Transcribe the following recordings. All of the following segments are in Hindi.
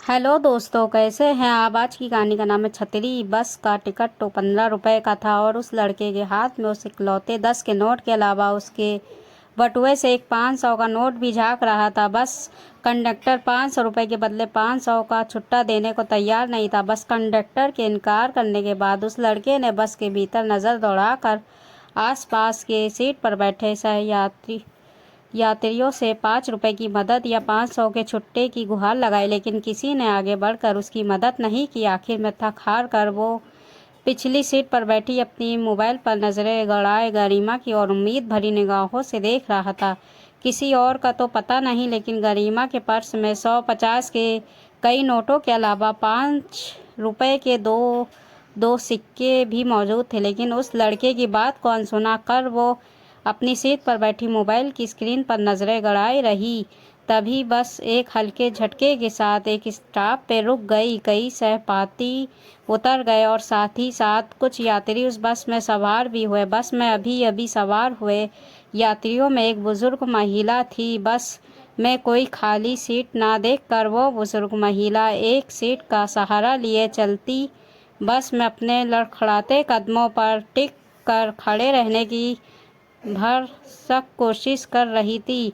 हेलो दोस्तों, कैसे हैं आप। आज की कहानी का नाम है छतरी। बस का टिकट तो 15 रुपए का था और उस लड़के के हाथ में उस इकलौते 10 के नोट के अलावा उसके बटुए से एक 500 का नोट भी झांक रहा था। बस कंडक्टर 500 रुपये के बदले 500 का छुट्टा देने को तैयार नहीं था। बस कंडक्टर के इनकार करने के बाद उस लड़के ने बस के भीतर नज़र दौड़ाकर आसपास के सीट पर बैठे यात्रियों से 5 रुपए की मदद या 500 के छुट्टे की गुहार लगाई, लेकिन किसी ने आगे बढ़कर उसकी मदद नहीं की। आखिर में थक हार कर वो पिछली सीट पर बैठी अपनी मोबाइल पर नजरें गड़ाए गरिमा की और उम्मीद भरी निगाहों से देख रहा था। किसी और का तो पता नहीं, लेकिन गरिमा के पर्स में 100, 50 के कई नोटों के अलावा 5 रुपए के दो दो सिक्के भी मौजूद थे। लेकिन उस लड़के की बात को अनसुना कर वो अपनी सीट पर बैठी मोबाइल की स्क्रीन पर नजरें गड़ाए रही। तभी बस एक हल्के झटके के साथ एक स्टॉप पे रुक गई। कई सहपाठी उतर गए और साथ ही साथ कुछ यात्री उस बस में सवार भी हुए। बस में अभी अभी सवार हुए यात्रियों में एक बुजुर्ग महिला थी। बस में कोई खाली सीट ना देखकर वो बुजुर्ग महिला एक सीट का सहारा लिए चलती बस में अपने लड़खड़ाते कदमों पर टिक कर खड़े रहने की भरसक कोशिश कर रही थी।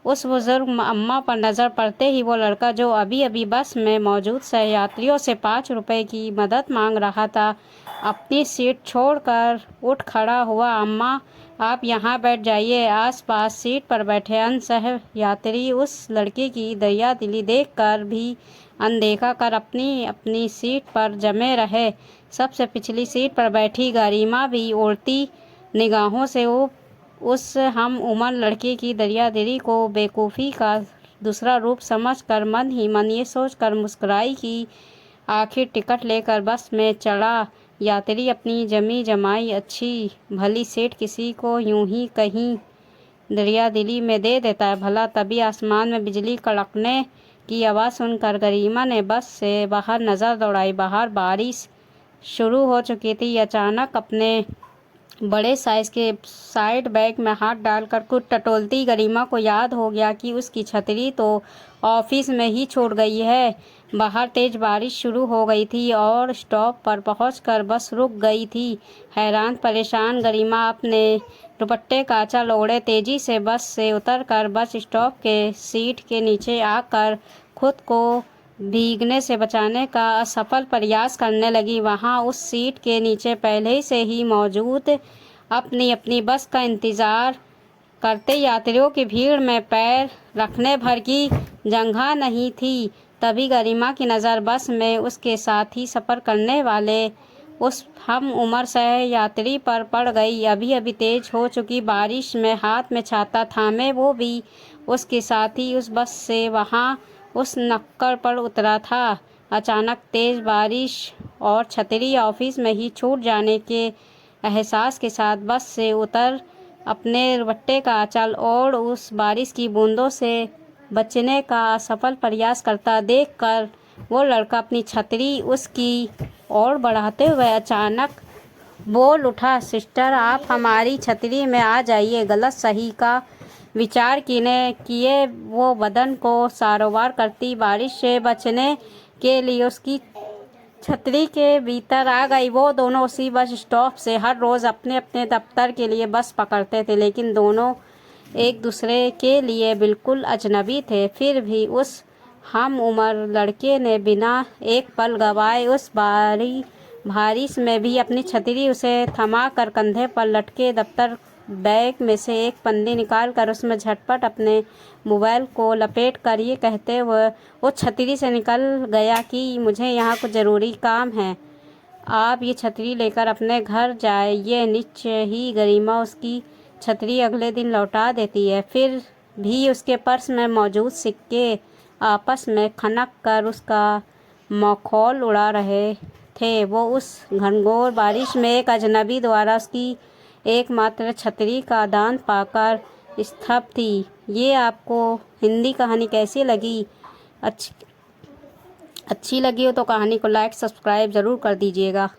उस बुजुर्ग अम्मा पर नज़र पड़ते ही वो लड़का जो अभी अभी बस में मौजूद सहयात्रियों से 5 रुपए की मदद मांग रहा था, अपनी सीट छोड़कर उठ खड़ा हुआ। अम्मा, आप यहाँ बैठ जाइए। आसपास सीट पर बैठे अन्य सहयात्री उस लड़के की दरियादिली देखकर भी अनदेखा कर अपनी अपनी सीट पर जमे रहे। सबसे पिछली सीट पर बैठी गरिमा भी उड़ती निगाहों से उस हम उम्र लड़के की दरियादिली को बेवकूफ़ी का दूसरा रूप समझकर मन ही मन ये सोचकर मुस्कुराई कि आखिर टिकट लेकर बस में चढ़ा यात्री अपनी जमी जमाई अच्छी भली सीट किसी को यूं ही कहीं दरियादिली में दे देता है भला। तभी आसमान में बिजली कड़कने की आवाज़ सुनकर गरिमा ने बस से बाहर नज़र दौड़ाई। बाहर बारिश शुरू हो चुकी थी। अचानक अपने बड़े साइज के साइड बैग में हाथ डालकर कुछ टटोलती गरिमा को याद हो गया कि उसकी छतरी तो ऑफिस में ही छूट गई है। बाहर तेज बारिश शुरू हो गई थी और स्टॉप पर पहुंचकर बस रुक गई थी। हैरान परेशान गरिमा अपने दुपट्टे का आंचल ओढ़े तेजी से बस से उतरकर बस स्टॉप के सीट के नीचे आकर खुद को भीगने से बचाने का असफल प्रयास करने लगी। वहां उस सीट के नीचे पहले से ही मौजूद अपनी अपनी बस का इंतज़ार करते यात्रियों की भीड़ में पैर रखने भर की जगह नहीं थी। तभी गरिमा की नज़र बस में उसके साथ ही सफ़र करने वाले उस हम उम्र सह यात्री पर पड़ गई। अभी अभी तेज हो चुकी बारिश में हाथ में छाता थामे वो भी उसके साथ ही उस बस से वहाँ उस नक्कड़ पर उतरा था। अचानक तेज बारिश और छतरी ऑफिस में ही छूट जाने के एहसास के साथ बस से उतर अपने दुपट्टे का आंचल ओढ़ उस बारिश की बूंदों से बचने का असफल प्रयास करता देखकर वो लड़का अपनी छतरी उसकी ओर बढ़ाते हुए अचानक बोल उठा, सिस्टर, आप हमारी छतरी में आ जाइए। गलत सही का विचार किए वो बदन को सारोवार करती बारिश से बचने के लिए उसकी छतरी के भीतर आ गई। वो दोनों उसी बस स्टॉप से हर रोज़ अपने अपने दफ्तर के लिए बस पकड़ते थे, लेकिन दोनों एक दूसरे के लिए बिल्कुल अजनबी थे। फिर भी उस हम उम्र लड़के ने बिना एक पल गवाए उस बारिश में भी अपनी छतरी उसे थमा कर कंधे पर लटके दफ्तर बैग में से एक पन्नी निकाल कर उसमें झटपट अपने मोबाइल को लपेट कर ये कहते हुए वो छतरी से निकल गया कि मुझे यहाँ कुछ ज़रूरी काम है, आप ये छतरी लेकर अपने घर जाइए। निश्चय ही गरिमा उसकी छतरी अगले दिन लौटा देती है। फिर भी उसके पर्स में मौजूद सिक्के आपस में खनक कर उसका मखौल उड़ा रहे थे। वो उस घनघोर बारिश में एक अजनबी द्वारा उसकी एकमात्र छतरी का दान पाकर स्तब्ध थी। ये आपको हिंदी कहानी कैसी लगी? अच्छी लगी हो तो कहानी को लाइक सब्सक्राइब ज़रूर कर दीजिएगा।